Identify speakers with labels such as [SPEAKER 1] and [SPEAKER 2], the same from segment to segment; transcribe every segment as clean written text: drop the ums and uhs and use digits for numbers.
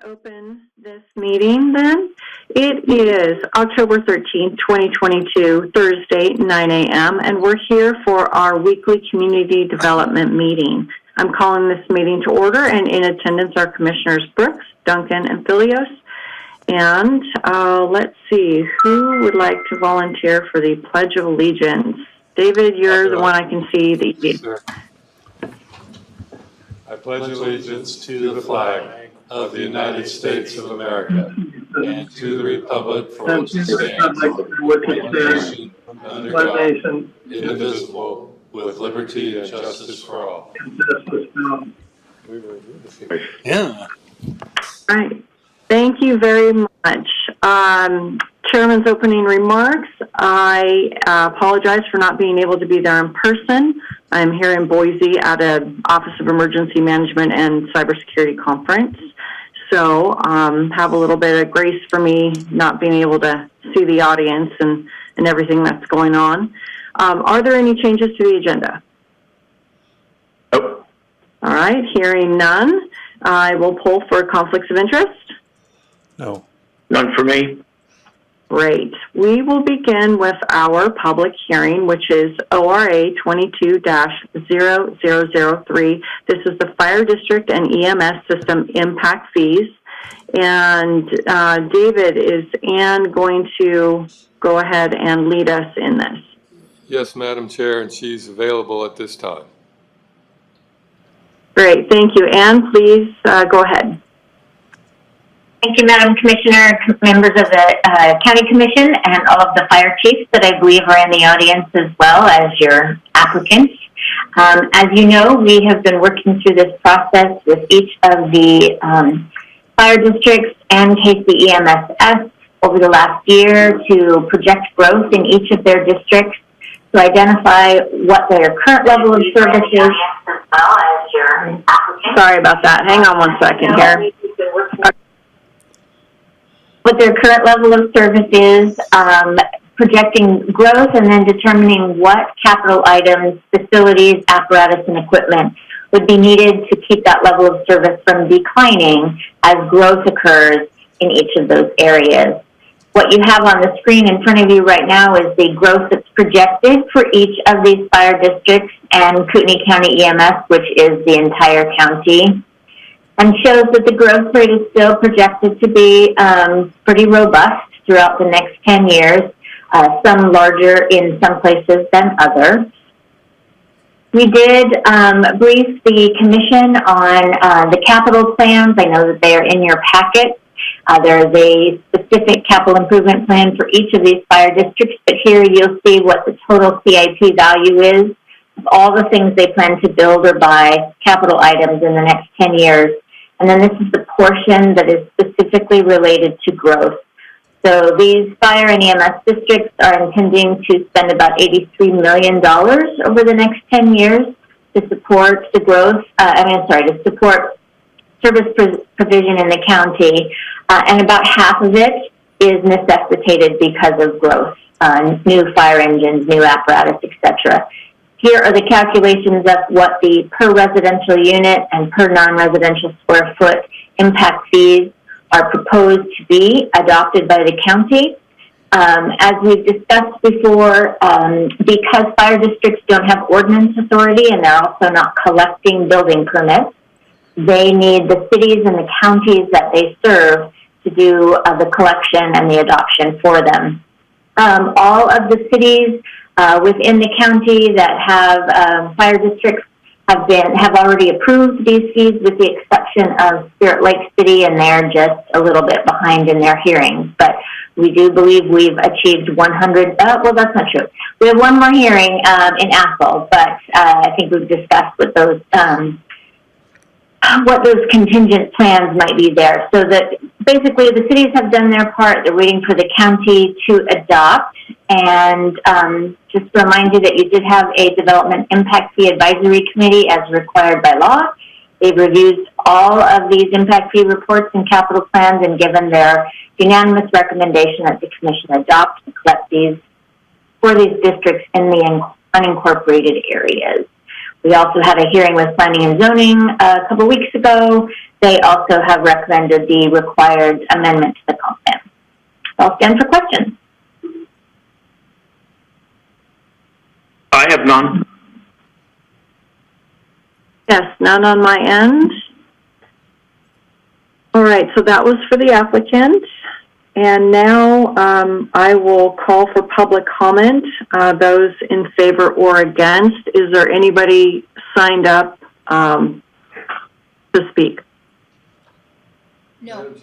[SPEAKER 1] Open this meeting then. It is October 13th, 2022, Thursday, 9 a.m., and we're here for our weekly community development meeting. I'm calling this meeting to order, and in attendance are Commissioners Brooks, Duncan, and Filios. And let's see, who would like to volunteer for the Pledge of Allegiance? David, you're the one I can see.
[SPEAKER 2] Sure. I pledge allegiance to the flag of the United States of America and to the republic for which it stands, one nation, under God, indivisible, with liberty and justice for all.
[SPEAKER 3] Yeah.
[SPEAKER 1] All right. Thank you very much. Chairman's opening remarks. I apologize for not being able to be there in person. I'm here in Boise at an Office of Emergency Management and Cybersecurity Conference. So have a little bit of grace for me not being able to see the audience and everything that's going on. Are there any changes to the agenda?
[SPEAKER 4] Nope.
[SPEAKER 1] All right, hearing none, I will poll for conflicts of interest.
[SPEAKER 3] No.
[SPEAKER 4] None for me.
[SPEAKER 1] Great. We will begin with our public hearing, which is ORA 22-0003. This is the Fire District and EMS System Impact Fees. And David, is Ann going to go ahead and lead us in this?
[SPEAKER 2] Yes, Madam Chair, and she's available at this time.
[SPEAKER 1] Great. Thank you. Ann, please go ahead.
[SPEAKER 5] Thank you, Madam Commissioner, members of the County Commission, and all of the fire chiefs that I believe are in the audience as well as your applicants. As you know, we have been working through this process with each of the fire districts and KC EMSS over the last year to project growth in each of their districts, to identify what their current level of service is.
[SPEAKER 1] Sorry about that. Hang on one second here.
[SPEAKER 5] What their current level of service is, projecting growth, and then determining what capital items, facilities, apparatus, and equipment would be needed to keep that level of service from declining as growth occurs in each of those areas. What you have on the screen in front of you right now is the growth that's projected for each of these fire districts and Kootenai County EMS, which is the entire county, and shows that the growth rate is still projected to be pretty robust throughout the next 10 years, some larger in some places than others. We did brief the Commission on the capital plans. I know that they are in your packet. There is a specific capital improvement plan for each of these fire districts, but here you'll see what the total CIP value is of all the things they plan to build or buy, capital items in the next 10 years. And then this is the portion that is specifically related to growth. So these fire and EMS districts are intending to spend about $83 million over the next 10 years to support the growth, to support service provision in the county. And about half of it is necessitated because of growth, new fire engines, new apparatus, etc. Here are the calculations of what the per residential unit and per non-residential square foot impact fees are proposed to be adopted by the county. As we've discussed before, because fire districts don't have ordinance authority and they're also not collecting building permits, they need the cities and the counties that they serve to do the collection and the adoption for them. All of the cities within the county that have fire districts have already approved these fees, with the exception of Spirit Lake City, and they're just a little bit behind in their hearings. But we do believe we've achieved 100. Well, that's not true. We have one more hearing in Athol, but I think we've discussed what those contingent plans might be there. So that basically the cities have done their part. They're waiting for the county to adopt. And just to remind you that you did have a development impact fee advisory committee as required by law. They've reviewed all of these impact fee reports and capital plans and given their unanimous recommendation that the commission adopt and collect these for these districts in the unincorporated areas. We also had a hearing with Planning and Zoning a couple weeks ago. They also have recommended the required amendment to the comp plan. I'll stand for questions.
[SPEAKER 4] I have none.
[SPEAKER 1] Yes, none on my end. All right, so that was for the applicant. And now I will call for public comment, those in favor or against. Is there anybody signed up to speak?
[SPEAKER 6] No.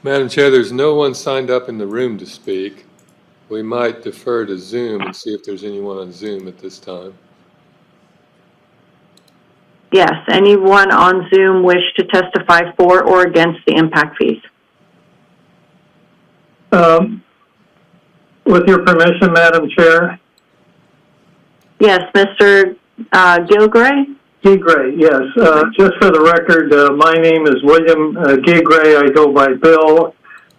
[SPEAKER 2] Madam Chair, there's no one signed up in the room to speak. We might defer to Zoom and see if there's anyone on Zoom at this time.
[SPEAKER 1] Yes, anyone on Zoom wish to testify for or against the impact fees?
[SPEAKER 7] With your permission, Madam Chair.
[SPEAKER 1] Yes, Mr. Gilgray?
[SPEAKER 7] Gigray, yes. Just for the record, my name is William Gigray. I go by Bill.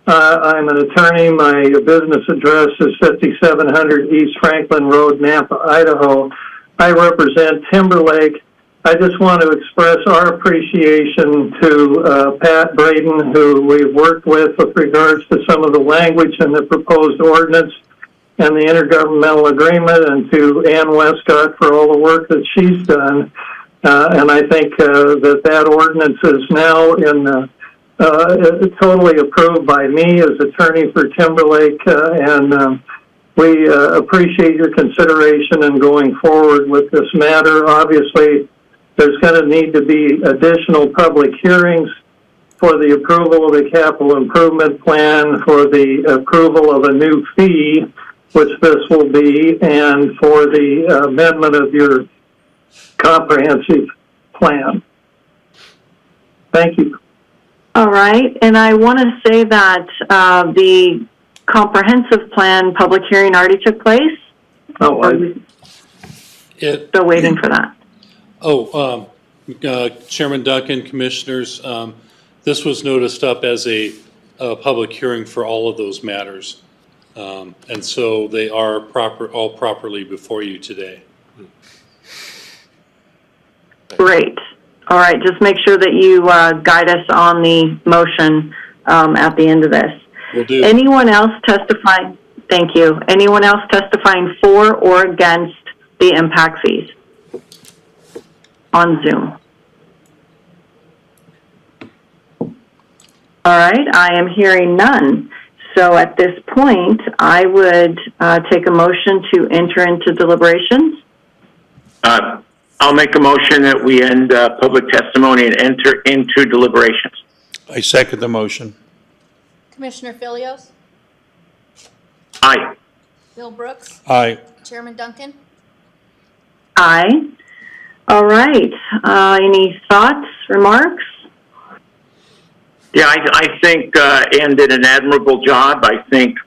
[SPEAKER 7] I'm an attorney. My business address is 5700 East Franklin Road, Nampa, Idaho. I represent Timberlake. I just want to express our appreciation to Pat Braden, who we've worked with regards to some of the language in the proposed ordinance and the intergovernmental agreement, and to Ann Westcott for all the work that she's done. And I think that ordinance is now totally approved by me as attorney for Timberlake, and we appreciate your consideration in going forward with this matter. Obviously, there's going to need to be additional public hearings for the approval of the capital improvement plan, for the approval of a new fee, which this will be, and for the amendment of your comprehensive plan. Thank you.
[SPEAKER 1] All right, and I want to say that the comprehensive plan public hearing already took place.
[SPEAKER 7] Oh,
[SPEAKER 1] Still waiting for that.
[SPEAKER 3] Chairman Duncan, Commissioners, this was noticed up as a public hearing for all of those matters. And so they are all properly before you today.
[SPEAKER 1] Great. All right, just make sure that you guide us on the motion at the end of this.
[SPEAKER 3] Will do.
[SPEAKER 1] Anyone else testifying? Thank you. Anyone else testifying for or against the impact fees on Zoom? All right, I am hearing none. So at this point, I would take a motion to enter into deliberations.
[SPEAKER 4] I'll make a motion that we end public testimony and enter into deliberations.
[SPEAKER 3] I second the motion.
[SPEAKER 6] Commissioner Filios?
[SPEAKER 4] Aye.
[SPEAKER 6] Bill Brooks?
[SPEAKER 3] Aye.
[SPEAKER 6] Chairman Duncan?
[SPEAKER 1] Aye. All right. Any thoughts, remarks?
[SPEAKER 4] Yeah, I think Ann did an admirable job. I think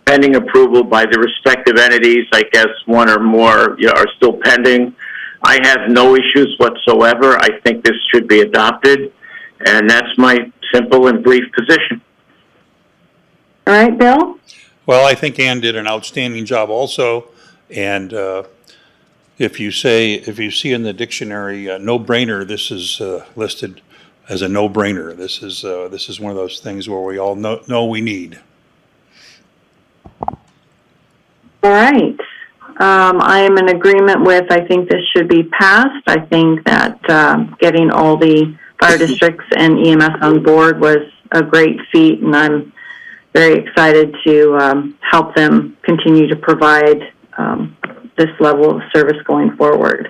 [SPEAKER 4] pending approval by the respective entities, I guess one or more are still pending. I have no issues whatsoever. I think this should be adopted, and that's my simple and brief position.
[SPEAKER 1] All right, Bill?
[SPEAKER 8] Well, I think Ann did an outstanding job also, and if you see in the dictionary no-brainer, this is listed as a no-brainer. This is one of those things where we all know we need.
[SPEAKER 1] All right. I am in agreement with, I think this should be passed. I think that getting all the fire districts and EMS on board was a great feat, and I'm very excited to help them continue to provide this level of service going forward.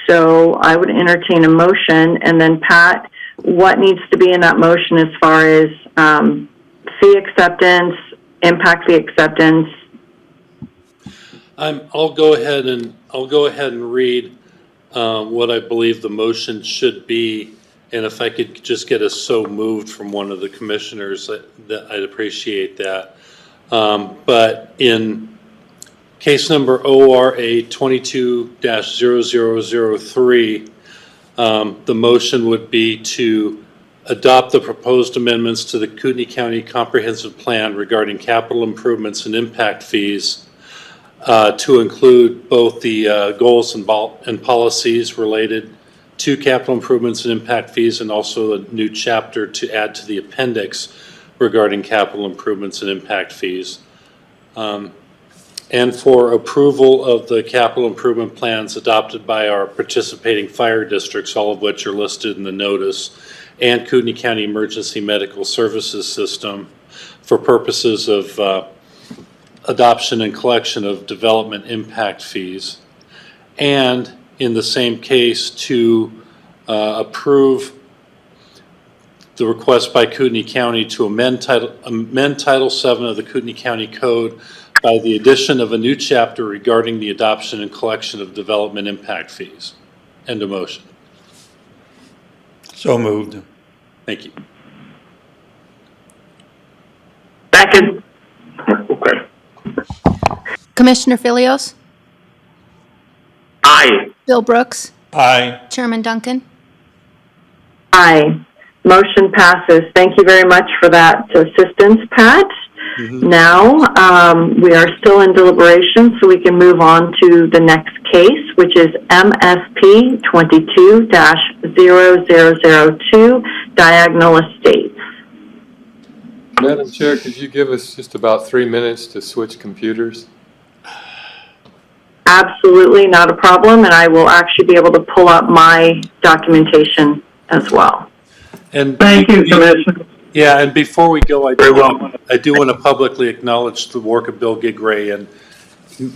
[SPEAKER 1] So I would entertain a motion, and then Pat, what needs to be in that motion as far as fee acceptance, impact fee acceptance?
[SPEAKER 3] I'll go ahead and read what I believe the motion should be, and if I could just get a so moved from one of the commissioners, that I'd appreciate that. But in case number ORA 22-0003, the motion would be to adopt the proposed amendments to the Kootenai County Comprehensive Plan regarding capital improvements and impact fees, to include both the goals and policies related to capital improvements and impact fees, and also a new chapter to add to the appendix regarding capital improvements and impact fees. And for approval of the capital improvement plans adopted by our participating fire districts, all of which are listed in the notice, and Kootenai County Emergency Medical Services System for purposes of adoption and collection of development impact fees. And in the same case, to approve the request by Kootenai County to amend Title VII of the Kootenai County Code by the addition of a new chapter regarding the adoption and collection of development impact fees. End of motion.
[SPEAKER 8] So moved.
[SPEAKER 3] Thank you.
[SPEAKER 4] Second. Okay.
[SPEAKER 6] Commissioner Filios,
[SPEAKER 4] Aye.
[SPEAKER 6] Bill Brooks,
[SPEAKER 8] Aye.
[SPEAKER 6] Chairman Duncan.
[SPEAKER 1] Aye. Motion passes. Thank you very much for that assistance, Pat. Now, we are still in deliberation, so we can move on to the next case, which is MSP 22-0002, Diagonal Estates.
[SPEAKER 2] Madam Chair, could you give us just about 3 minutes to switch computers?
[SPEAKER 1] Absolutely, not a problem, and I will actually be able to pull up my documentation as well.
[SPEAKER 3] And
[SPEAKER 7] Thank you, Commissioner.
[SPEAKER 3] yeah, and before we go, I do
[SPEAKER 4] Very well.
[SPEAKER 3] want to publicly acknowledge the work of Bill Gigray and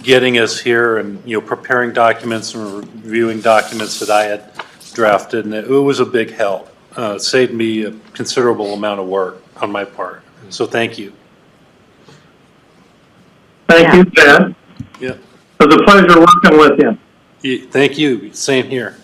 [SPEAKER 3] getting us here, and preparing documents and reviewing documents that I had drafted, and it was a big help. It saved me a considerable amount of work on my part. So thank you.
[SPEAKER 7] Thank you, Pat.
[SPEAKER 3] Yeah.
[SPEAKER 7] It was a pleasure working with you.
[SPEAKER 3] Thank you. Same here.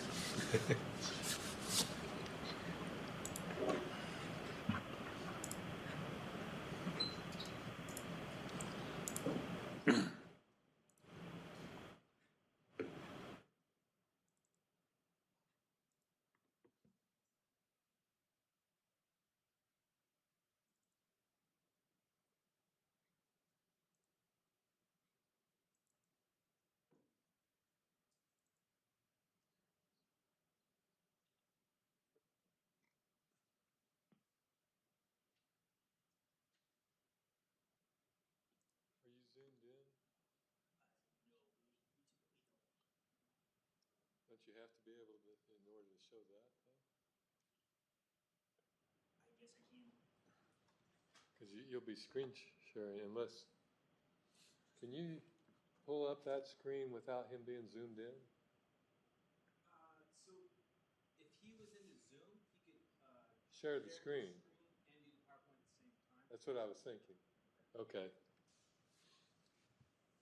[SPEAKER 2] Don't you have to be able to, in order to show that, though? I guess I can. Because you'll be screen sharing unless, can you pull up that screen without him being zoomed in?
[SPEAKER 9] So if he was in his Zoom, he could
[SPEAKER 2] Share the screen.
[SPEAKER 9] and do the PowerPoint at the same time.
[SPEAKER 2] That's what I was thinking. Okay.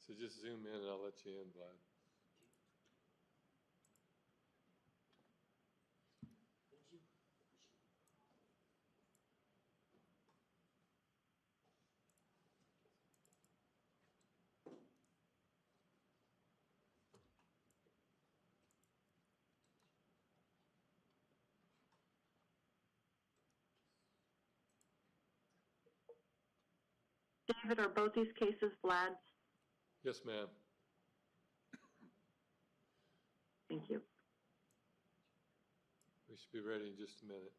[SPEAKER 2] So just zoom in and I'll let you in, Vlad.
[SPEAKER 1] David, are both these cases Vlad's?
[SPEAKER 2] Yes, ma'am.
[SPEAKER 1] Thank you.
[SPEAKER 2] We should be ready in just a minute.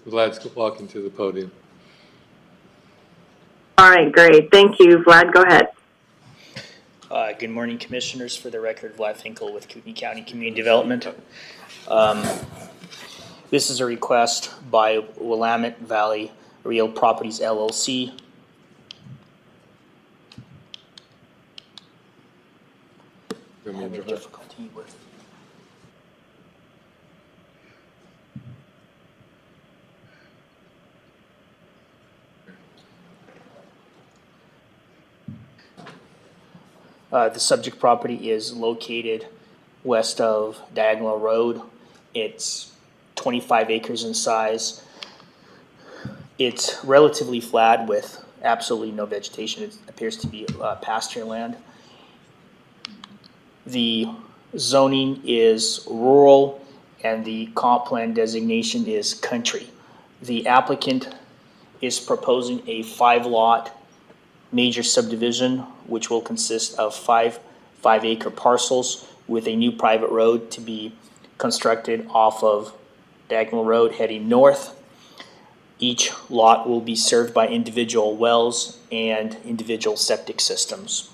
[SPEAKER 2] Vlad's walking to the podium.
[SPEAKER 1] All right, great. Thank you. Vlad, go ahead.
[SPEAKER 10] Good morning, Commissioners. For the record, Vlad Finkel with Kootenai County Community Development. This is a request by Willamette Valley Real Properties LLC. I'm having difficulty with. The subject property is located west of Diagonal Road. It's 25 acres in size. It's relatively flat with absolutely no vegetation. It appears to be pasture land. The zoning is rural and the comp plan designation is country. The applicant is proposing a 5-lot major subdivision, which will consist of 5-acre parcels with a new private road to be constructed off of Diagonal Road heading north. Each lot will be served by individual wells and individual septic systems.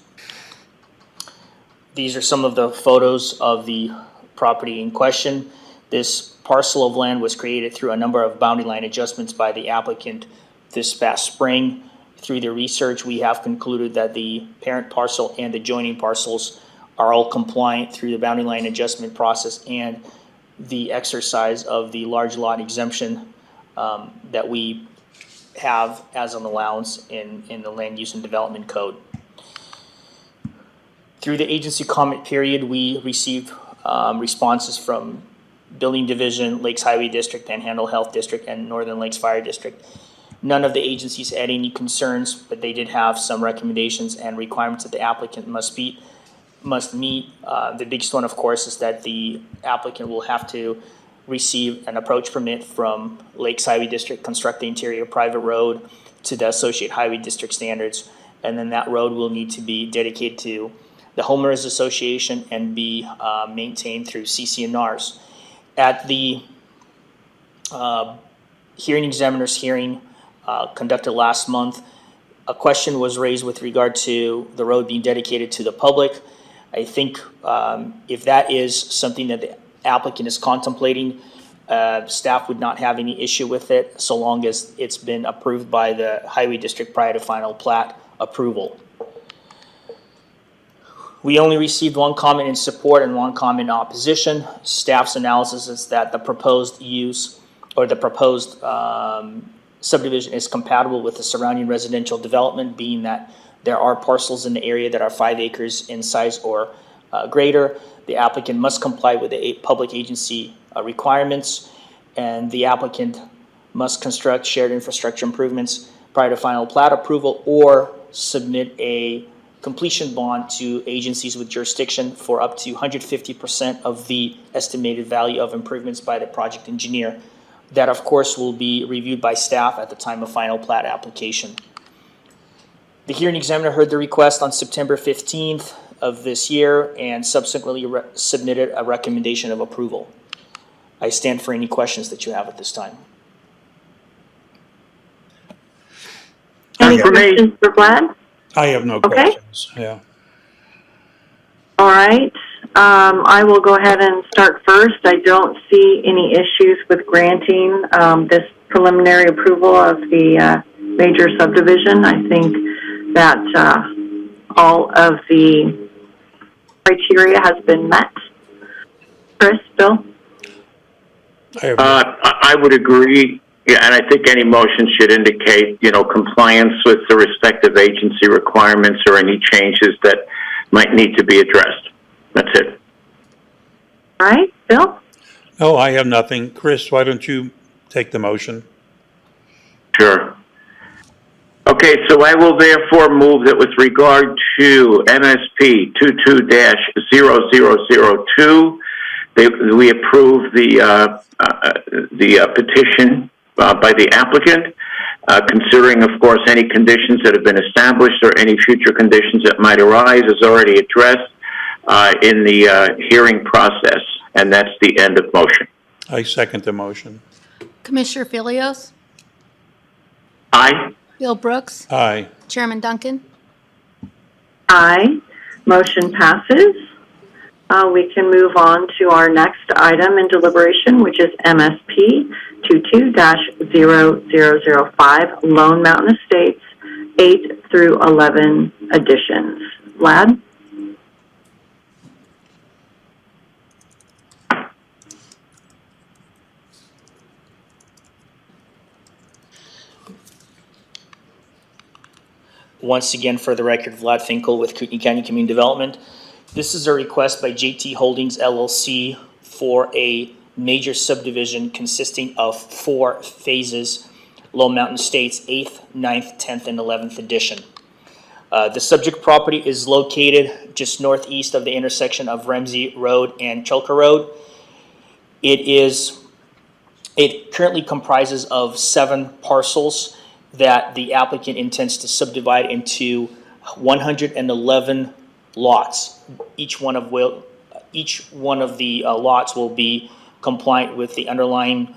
[SPEAKER 10] These are some of the photos of the property in question. This parcel of land was created through a number of boundary line adjustments by the applicant this past spring. Through the research, we have concluded that the parent parcel and adjoining parcels are all compliant through the boundary line adjustment process and the exercise of the large lot exemption that we have as an allowance in the Land Use and Development Code. Through the agency comment period, we received responses from Building Division, Lakes Highway District, Panhandle Health District, and Northern Lakes Fire District. None of the agencies had any concerns, but they did have some recommendations and requirements that the applicant must meet. The biggest one, of course, is that the applicant will have to receive an approach permit from Lakes Highway District, construct the interior private road to the Associate Highway District standards, and then that road will need to be dedicated to the Homeowners Association and be maintained through CC&Rs. At the hearing examiner's hearing conducted last month, a question was raised with regard to the road being dedicated to the public. I think if that is something that the applicant is contemplating, staff would not have any issue with it so long as it's been approved by the Highway District prior to final plat approval. We only received one comment in support and one comment in opposition. Staff's analysis is that the proposed use or the proposed subdivision is compatible with the surrounding residential development, being that there are parcels in the area that are 5 acres in size or greater. The applicant must comply with the public agency requirements, and the applicant must construct shared infrastructure improvements prior to final plat approval or submit a completion bond to agencies with jurisdiction for up to 150% of the estimated value of improvements by the project engineer. That, of course, will be reviewed by staff at the time of final plat application. The hearing examiner heard the request on September 15th of this year and subsequently submitted a recommendation of approval. I stand for any questions that you have at this time.
[SPEAKER 1] Any questions for Vlad?
[SPEAKER 8] I have no
[SPEAKER 1] Okay.
[SPEAKER 8] questions, yeah.
[SPEAKER 1] All right. I will go ahead and start first. I don't see any issues with granting this preliminary approval of the major subdivision. I think that all of the criteria has been met. Chris, Bill?
[SPEAKER 4] I would agree. Yeah, and I think any motion should indicate, compliance with the respective agency requirements or any changes that might need to be addressed. That's it.
[SPEAKER 1] All right. Bill?
[SPEAKER 8] No, I have nothing. Chris, why don't you take the motion?
[SPEAKER 4] Sure. Okay, so I will therefore move that with regard to MSP 22-0002, we approve the petition by the applicant, considering, of course, any conditions that have been established or any future conditions that might arise is already addressed in the hearing process, and that's the end of motion.
[SPEAKER 8] I second the motion.
[SPEAKER 6] Commissioner Filios,
[SPEAKER 4] Aye.
[SPEAKER 6] Bill Brooks,
[SPEAKER 8] Aye.
[SPEAKER 6] Chairman Duncan.
[SPEAKER 1] Aye. Motion passes. We can move on to our next item in deliberation, which is MSP 22-0005, Lone Mountain Estates, 8 through 11 additions. Lad?
[SPEAKER 10] Once again, for the record, Vlad Finkel with Kootenai County Community Development. This is a request by JT Holdings LLC for a major subdivision consisting of 4 phases, Lone Mountain Estates, 8th, 9th, 10th, and 11th edition. The subject property is located just northeast of the intersection of Ramsey Road and Chulka Road. It currently comprises of 7 parcels that the applicant intends to subdivide into 111 lots. Each one of the lots will be compliant with the underlying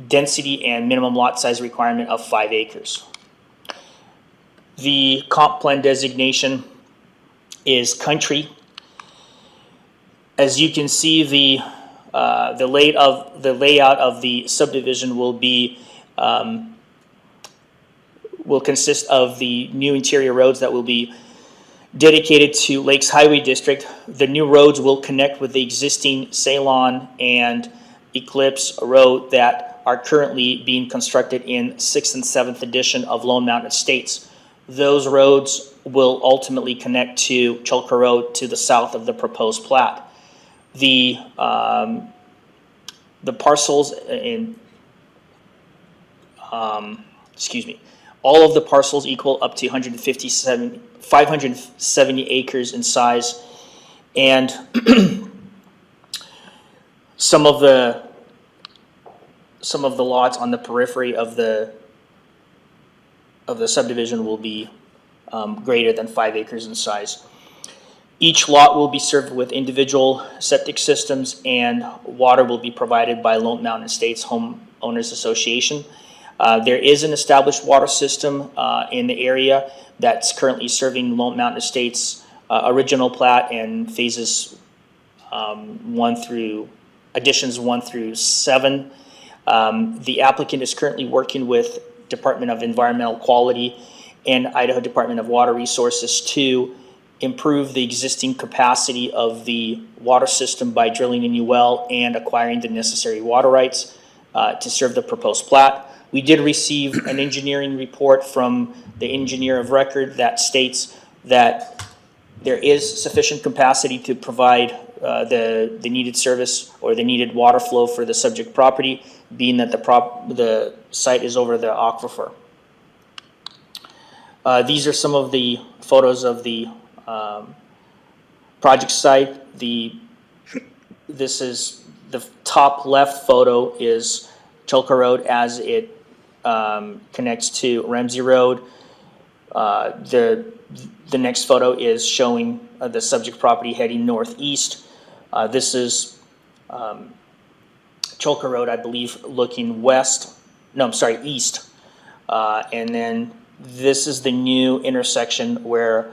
[SPEAKER 10] density and minimum lot size requirement of 5 acres. The comp plan designation is country. As you can see, the layout of the subdivision will consist of the new interior roads that will be dedicated to Lakes Highway District. The new roads will connect with the existing Ceylon and Eclipse Road that are currently being constructed in 6th and 7th edition of Lone Mountain Estates. Those roads will ultimately connect to Chulka Road to the south of the proposed plat. The parcels all of the parcels equal up to 570 acres in size, and some of the lots on the periphery of the subdivision will be greater than 5 acres in size. Each lot will be served with individual septic systems, and water will be provided by Lone Mountain Estates Homeowners Association. There is an established water system in the area that's currently serving Lone Mountain Estates original plat and phases additions 1 through 7. The applicant is currently working with Department of Environmental Quality and Idaho Department of Water Resources to improve the existing capacity of the water system by drilling a new well and acquiring the necessary water rights to serve the proposed plat. We did receive an engineering report from the engineer of record that states that there is sufficient capacity to provide the needed service or the needed water flow for the subject property, being that the site is over the aquifer. These are some of the photos of the project site. This is the top left photo is Chulka Road as it connects to Ramsey Road. The next photo is showing the subject property heading northeast. This is Chulka Road, I believe, looking east. And then this is the new intersection where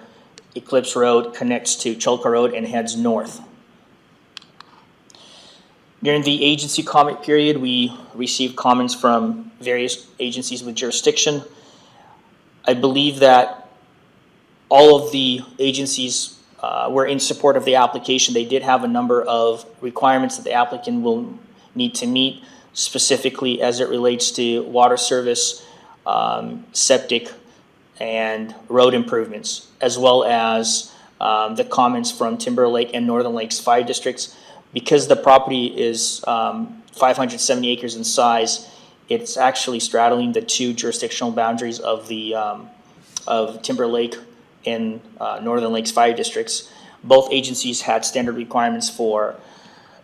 [SPEAKER 10] Eclipse Road connects to Chulka Road and heads north. During the agency comment period, we received comments from various agencies with jurisdiction. I believe that all of the agencies were in support of the application. They did have a number of requirements that the applicant will need to meet, specifically as it relates to water service, septic, and road improvements, as well as the comments from Timberlake and Northern Lakes fire districts. Because the property is 570 acres in size, it's actually straddling the 2 jurisdictional boundaries of the of Timberlake and Northern Lakes fire districts. Both agencies had standard requirements for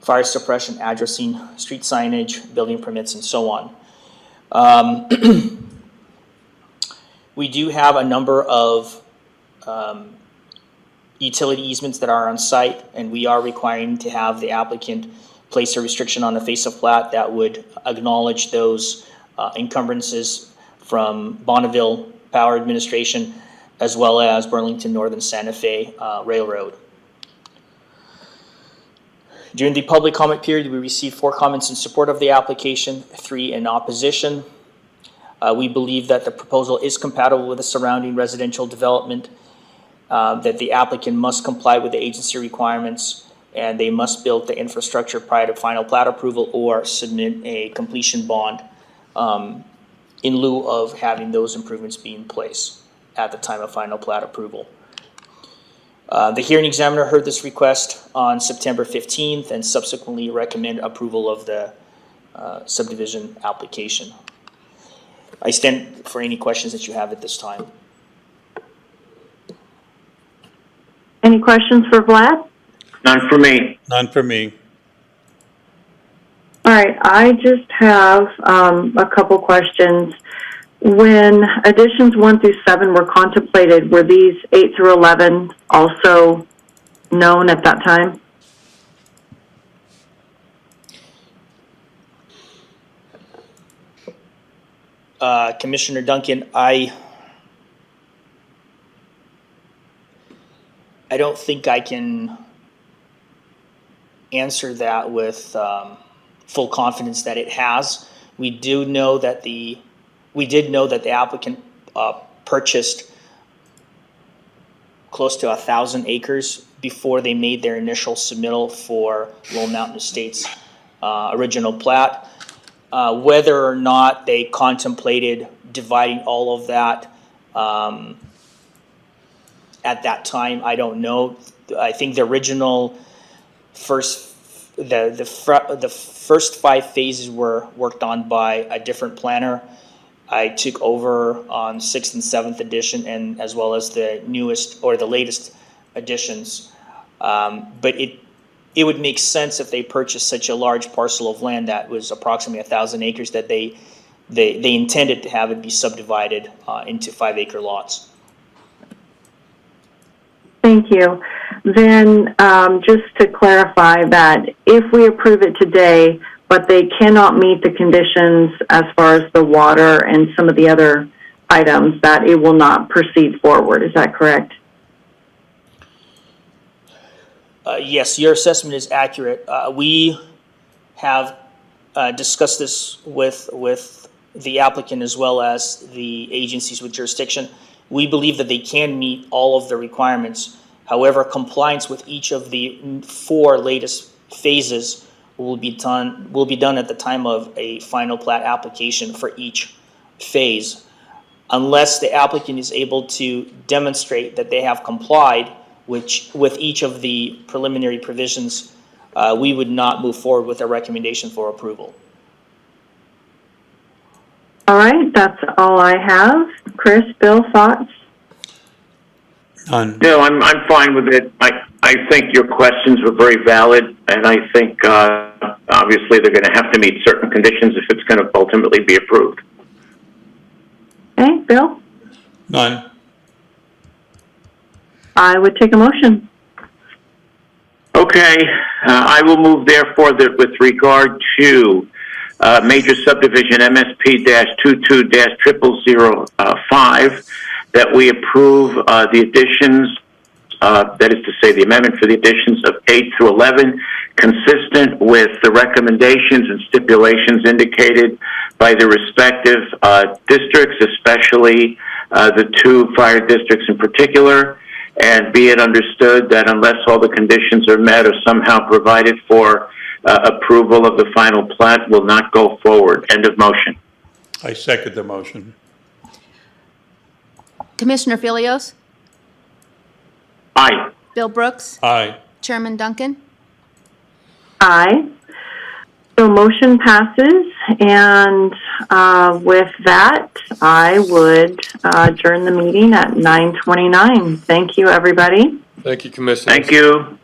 [SPEAKER 10] fire suppression, addressing, street signage, building permits, and so on. We do have a number of utility easements that are on site, and we are requiring to have the applicant place a restriction on the face of plat that would acknowledge those encumbrances from Bonneville Power Administration, as well as Burlington Northern Santa Fe Railroad. During the public comment period, we received 4 comments in support of the application, 3 in opposition. We believe that the proposal is compatible with the surrounding residential development, that the applicant must comply with the agency requirements, and they must build the infrastructure prior to final plat approval or submit a completion bond in lieu of having those improvements be in place at the time of final plat approval. The hearing examiner heard this request on September 15th and subsequently recommended approval of the subdivision application. I stand for any questions that you have at this time.
[SPEAKER 1] Any questions for Vlad?
[SPEAKER 4] None for me.
[SPEAKER 8] None for me.
[SPEAKER 1] All right, I just have a couple questions. When additions 1 through 7 were contemplated, were these 8 through 11 also known at that time?
[SPEAKER 10] Commissioner Duncan, I don't think I can answer that with full confidence that it has. We did know that the applicant purchased close to 1,000 acres before they made their initial submittal for Lone Mountain Estates original plat. Whether or not they contemplated dividing all of that at that time, I don't know. I think the original the first 5 phases were worked on by a different planner. I took over on 6th and 7th edition, and as well as the newest or the latest editions. But it would make sense if they purchased such a large parcel of land that was approximately 1,000 acres that they intended to have it be subdivided into 5-acre lots.
[SPEAKER 1] Thank you. Then just to clarify that if we approve it today, but they cannot meet the conditions as far as the water and some of the other items, that it will not proceed forward. Is that correct?
[SPEAKER 10] Yes, your assessment is accurate. We have discussed this with the applicant as well as the agencies with jurisdiction. We believe that they can meet all of the requirements. However, compliance with each of the 4 latest phases will be done at the time of a final plat application for each phase. Unless the applicant is able to demonstrate that they have complied with each of the preliminary provisions, we would not move forward with a recommendation for approval.
[SPEAKER 1] All right, that's all I have. Chris, Bill, thoughts?
[SPEAKER 8] None.
[SPEAKER 4] No, I'm fine with it. I think your questions were very valid, and I think obviously they're going to have to meet certain conditions if it's going to ultimately be approved.
[SPEAKER 1] Okay, Bill?
[SPEAKER 8] None.
[SPEAKER 1] I would take a motion.
[SPEAKER 4] Okay, I will move therefore that with regard to major subdivision MSP-22-0005, that we approve the additions, that is to say the amendment for the additions of 8 through 11, consistent with the recommendations and stipulations indicated by the respective districts, especially the 2 fire districts in particular, and be it understood that unless all the conditions are met or somehow provided for, approval of the final plat will not go forward. End of motion.
[SPEAKER 8] I second the motion.
[SPEAKER 6] Commissioner Filios?
[SPEAKER 4] Aye.
[SPEAKER 6] Bill Brooks?
[SPEAKER 8] Aye.
[SPEAKER 6] Chairman Duncan?
[SPEAKER 1] Aye. So motion passes, and with that, I would adjourn the meeting at 9:29. Thank you, everybody.
[SPEAKER 2] Thank you, Commissioner.
[SPEAKER 4] Thank you.